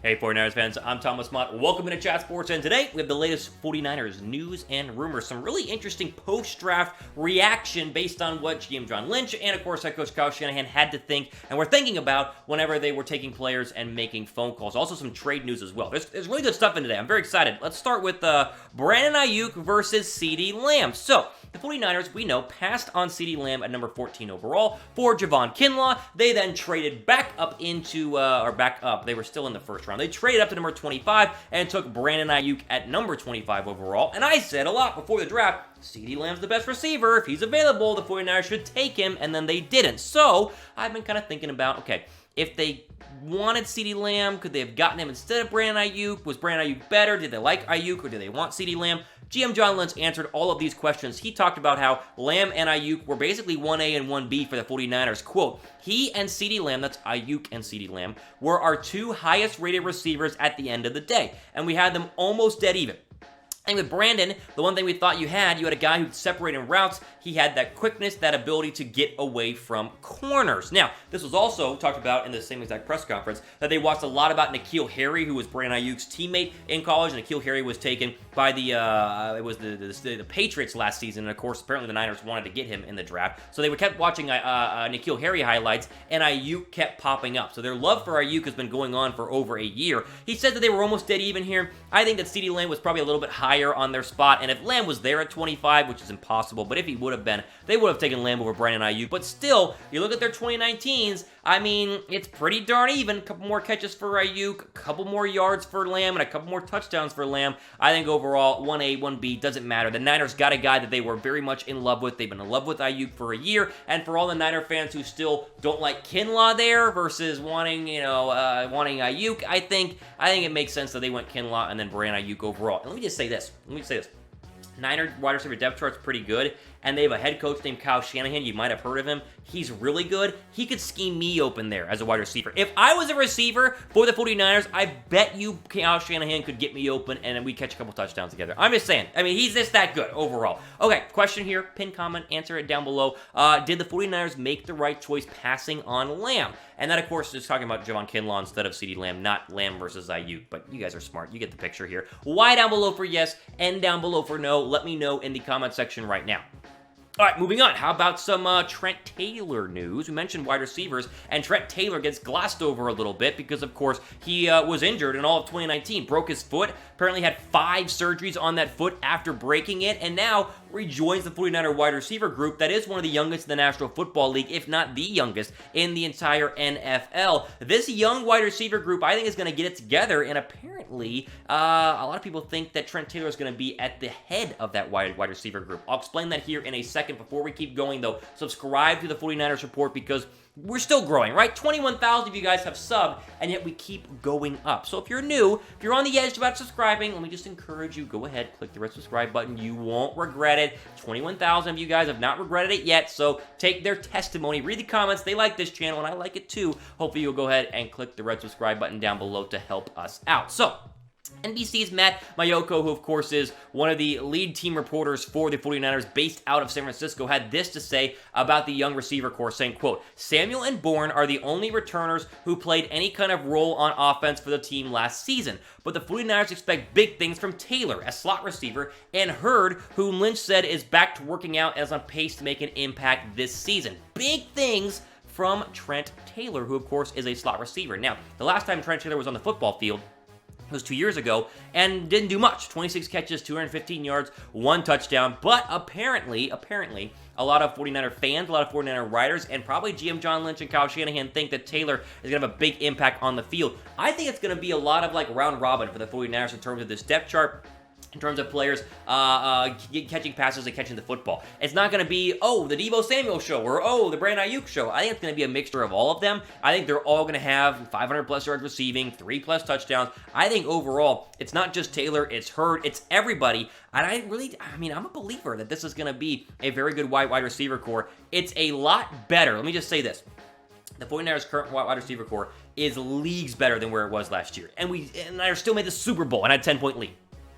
Hey 49ers fans, I'm Thomas Mott. Welcome to Chat Sports, and today we have the latest 49ers news and rumors. Some really interesting post-draft reaction based on what GM John Lynch and, of course, head coach Kyle Shanahan had to think and were thinking about whenever they were taking players and making phone calls. Also some trade news as well. There's really good stuff in today. I'm very excited. Let's start with Brandon Aiyuk versus CeeDee Lamb. So, the 49ers, we know, passed on CeeDee Lamb at number 14 overall for Javon Kinlaw. They then traded back up They were still in the first round. They traded up to number 25 and took Brandon Aiyuk at number 25 overall. And I said a lot before the draft, CeeDee Lamb's the best receiver. If he's available, the 49ers should take him, and then they didn't. So, I've been kind of thinking about, okay, if they wanted CeeDee Lamb, could they have gotten him instead of Brandon Aiyuk? Was Brandon Aiyuk better? Did they like Aiyuk, or did they want CeeDee Lamb? GM John Lynch answered all of these questions. He talked about how Lamb and Aiyuk were basically 1A and 1B for the 49ers. Quote, he and CeeDee Lamb, that's Aiyuk and CeeDee Lamb, were our two highest rated receivers at the end of the day, and we had them almost dead even. And with Brandon, the one thing we thought you had a guy who could separate in routes. He had that quickness, that ability to get away from corners. Now, this was also talked about in the same exact press conference, that they watched a lot about N'Keal Harry, who was Brandon Aiyuk's teammate in college. N'Keal Harry was taken by the Patriots last season, and of course, apparently the Niners wanted to get him in the draft. So they kept watching N'Keal Harry highlights, and Aiyuk kept popping up. So their love for Aiyuk has been going on for over a year. He said that they were almost dead even here. I think that CeeDee Lamb was probably a little bit higher on their spot, and if Lamb was there at 25, which is impossible, but if he would have been, they would have taken Lamb over Brandon Aiyuk. But still, you look at their 2019s, I mean, it's pretty darn even. A couple more catches for Aiyuk, a couple more yards for Lamb, and a couple more touchdowns for Lamb. I think overall, 1A, 1B, doesn't matter. The Niners got a guy that they were very much in love with. They've been in love with Aiyuk for a year, and for all the Niner fans who still don't like Kinlaw there versus wanting Aiyuk, I think it makes sense that they went Kinlaw and then Brandon Aiyuk overall. And let me just say this. Niner wide receiver depth chart's pretty good, and they have a head coach named Kyle Shanahan. You might have heard of him. He's really good. He could scheme me open there as a wide receiver. If I was a receiver for the 49ers, I bet you Kyle Shanahan could get me open, and we catch a couple touchdowns together. I'm just saying. I mean, he's just that good overall. Okay, question here. Pin comment. Answer it down below. Did the 49ers make the right choice passing on Lamb? And that, of course, is talking about Javon Kinlaw instead of CeeDee Lamb, not Lamb versus Aiyuk. But you guys are smart. You get the picture here. Y down below for yes, N down below for no. Let me know in the comment section right now. All right, moving on. How about some Trent Taylor news? We mentioned wide receivers, and Trent Taylor gets glossed over a little bit because, of course, he was injured in all of 2019. Broke his foot, apparently had 5 surgeries on that foot after breaking it, and now rejoins the 49er wide receiver group that is one of the youngest in the National Football League, if not the youngest in the entire NFL. This young wide receiver group, I think, is going to get it together, and apparently, a lot of people think that Trent Taylor is going to be at the head of that wide receiver group. I'll explain that here in a second. Before we keep going, though, subscribe to the 49ers Report because we're still growing, right? 21,000 of you guys have subbed, and yet we keep going up. So if you're new, if you're on the edge about subscribing, let me just encourage you, go ahead, click the red subscribe button. You won't regret it. 21,000 of you guys have not regretted it yet, so take their testimony. Read the comments. They like this channel, and I like it too. Hopefully you'll go ahead and click the red subscribe button down below to help us out. So, NBC's Matt Mayoko, who of course is one of the lead team reporters for the 49ers based out of San Francisco, had this to say about the young receiver corps, saying, quote, Samuel and Bourne are the only returners who played any kind of role on offense for the team last season, but the 49ers expect big things from Taylor, a slot receiver, and Hurd, who Lynch said is back to working out and is on pace to make an impact this season. Big things from Trent Taylor, who of course is a slot receiver. Now, the last time Trent Taylor was on the football field was 2 years ago and didn't do much. 26 catches, 215 yards, 1 touchdown. But apparently, a lot of 49er fans, a lot of 49er writers, and probably GM John Lynch and Kyle Shanahan think that Taylor is going to have a big impact on the field. I think it's going to be a lot of like round robin for the 49ers in terms of this depth chart, in terms of players catching passes and catching the football. It's not going to be, oh, the Deebo Samuel show or, oh, the Brandon Aiyuk show. I think it's going to be a mixture of all of them. I think they're all going to have 500-plus yards receiving, 3-plus touchdowns. I think overall, it's not just Taylor, it's Hurd, it's everybody. And I'm a believer that this is going to be a very good wide receiver core. It's a lot better. Let me just say this. The 49ers' current wide receiver core is leagues better than where it was last year. And I still made the Super Bowl and had a 10-point lead.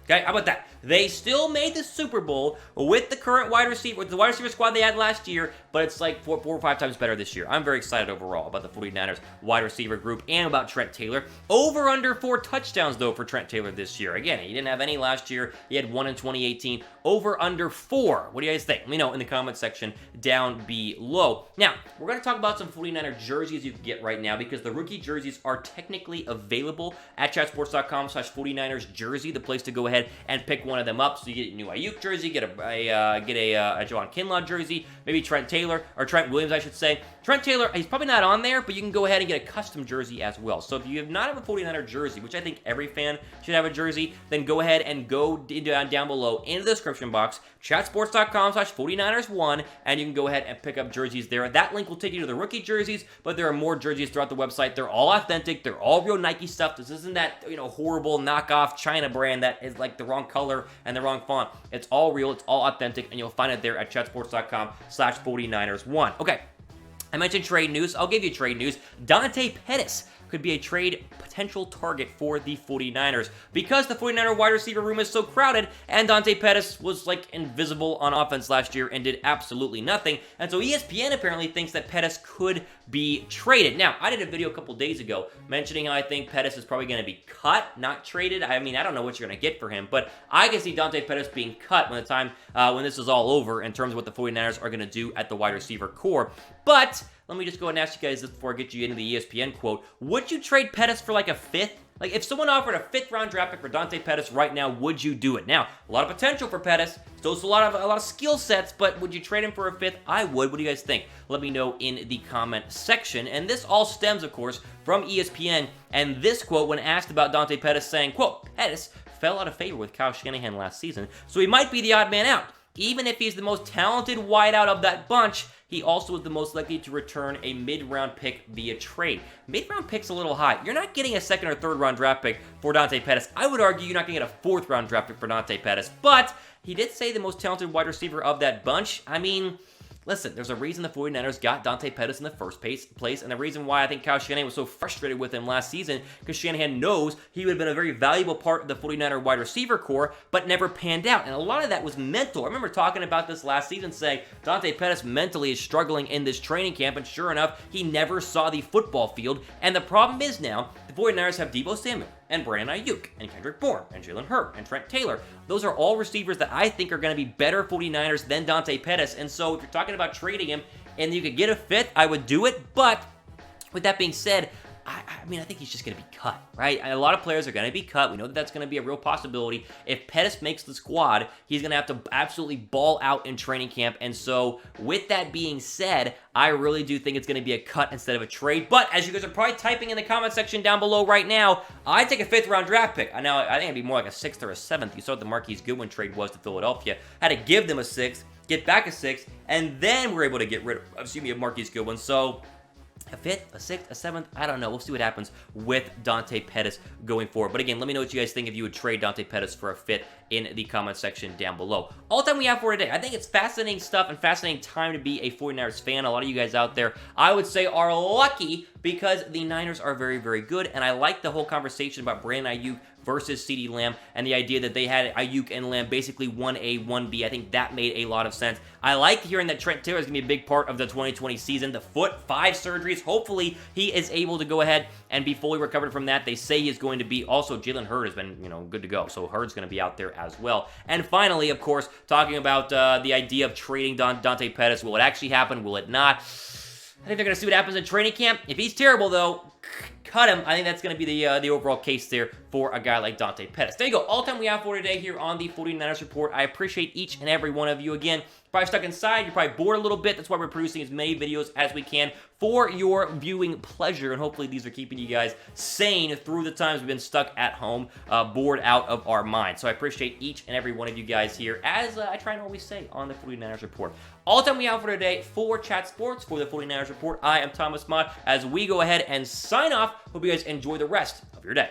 Okay, how about that? They still made the Super Bowl with the current wide receiver squad they had last year, but it's like four or five times better this year. I'm very excited overall about the 49ers wide receiver group and about Trent Taylor. Over under 4 touchdowns, though, for Trent Taylor this year. Again, he didn't have any last year. He had 1 in 2018. Over under 4. What do you guys think? Let me know in the comment section down below. Now, we're going to talk about some 49er jerseys you can get right now because the rookie jerseys are technically available at chatsports.com/49ers jersey, the place to go ahead and pick one of them up. So you get a new Aiyuk jersey, get a Javon Kinlaw jersey, maybe Trent Williams, I should say. Trent Taylor, he's probably not on there, but you can go ahead and get a custom jersey as well. So if you have not have a 49er jersey, which I think every fan should have a jersey, then go ahead and go down below in the description box, chatsports.com/49ers1, and you can go ahead and pick up jerseys there. That link will take you to the rookie jerseys, but there are more jerseys throughout the website. They're all authentic. They're all real Nike stuff. This isn't that, horrible knockoff China brand that is like the wrong color and the wrong font. It's all real. It's all authentic, and you'll find it there at chatsports.com/49ers1. Okay. I mentioned trade news. I'll give you trade news. Dante Pettis could be a trade potential target for the 49ers because the 49er wide receiver room is so crowded and Dante Pettis was like invisible on offense last year and did absolutely nothing. And so ESPN apparently thinks that Pettis could be traded. Now, I did a video a couple days ago mentioning how I think Pettis is probably going to be cut, not traded. I mean, I don't know what you're going to get for him, but I can see Dante Pettis being cut when this is all over in terms of what the 49ers are going to do at the wide receiver core. But let me just go ahead and ask you guys this before I get you into the ESPN quote. Would you trade Pettis for like a 5th? Like, if someone offered a 5th round draft pick for Dante Pettis right now, would you do it? Now, a lot of potential for Pettis. Still a lot of skill sets, but would you trade him for a 5th? I would. What do you guys think? Let me know in the comment section. And this all stems, of course, from ESPN and this quote when asked about Dante Pettis saying, quote, Pettis fell out of favor with Kyle Shanahan last season, so he might be the odd man out. Even if he's the most talented wideout of that bunch, he also is the most likely to return a mid-round pick via trade. Mid-round pick's a little high. You're not getting a 2nd or 3rd round draft pick for Dante Pettis. I would argue you're not going to get a 4th round draft pick for Dante Pettis, but he did say the most talented wide receiver of that bunch. I mean, listen, there's a reason the 49ers got Dante Pettis in the first place, and the reason why I think Kyle Shanahan was so frustrated with him last season, because Shanahan knows he would have been a very valuable part of the 49er wide receiver core, but never panned out, and a lot of that was mental. I remember talking about this last season, saying Dante Pettis mentally is struggling in this training camp, and sure enough, he never saw the football field, and the problem is now, the 49ers have Deebo Samuel, and Brandon Aiyuk, and Kendrick Bourne, and Jalen Hurd, and Trent Taylor. Those are all receivers that I think are going to be better 49ers than Dante Pettis, and so if you're talking about trading him and you could get a 5th, I would do it, but with that being said, I think he's just going to be cut, right? A lot of players are going to be cut. We know that that's going to be a real possibility. If Pettis makes the squad, he's going to have to absolutely ball out in training camp. And so with that being said, I really do think it's going to be a cut instead of a trade. But as you guys are probably typing in the comment section down below right now, I'd take a 5th round draft pick. I think it'd be more like a 6th or a 7th. You saw what the Marquise Goodwin trade was to Philadelphia. Had to give them a 6th, get back a 6th, and then we're able to get rid of Marquise Goodwin. So a 5th, a 6th, a 7th, I don't know. We'll see what happens with Dante Pettis going forward. But again, let me know what you guys think if you would trade Dante Pettis for a 5th in the comment section down below. All the time we have for today. I think it's fascinating stuff and fascinating time to be a 49ers fan. A lot of you guys out there, I would say, are lucky because the Niners are very, very good. And I like the whole conversation about Brandon Aiyuk versus CeeDee Lamb and the idea that they had Aiyuk and Lamb basically 1A, 1B. I think that made a lot of sense. I like hearing that Trent Taylor is going to be a big part of the 2020 season. The foot, 5 surgeries. Hopefully, he is able to go ahead and be fully recovered from that. They say he's going to be. Also, Jalen Hurd has been, good to go. So Hurd's going to be out there as well. And finally, of course, talking about the idea of trading Dante Pettis. Will it actually happen? Will it not? I think they're going to see what happens in training camp. If he's terrible, though, cut him. I think that's going to be the overall case there for a guy like Dante Pettis. There you go. All the time we have for today here on the 49ers Report. I appreciate each and every one of you. Again, probably stuck inside. You're probably bored a little bit. That's why we're producing as many videos as we can for your viewing pleasure. And hopefully these are keeping you guys sane through the times we've been stuck at home, bored out of our minds. So I appreciate each and every one of you guys here, as I try and always say on the 49ers Report. All the time we have for today for Chat Sports, for the 49ers Report. I am Thomas Mott as we go ahead and sign off. Hope you guys enjoy the rest of your day.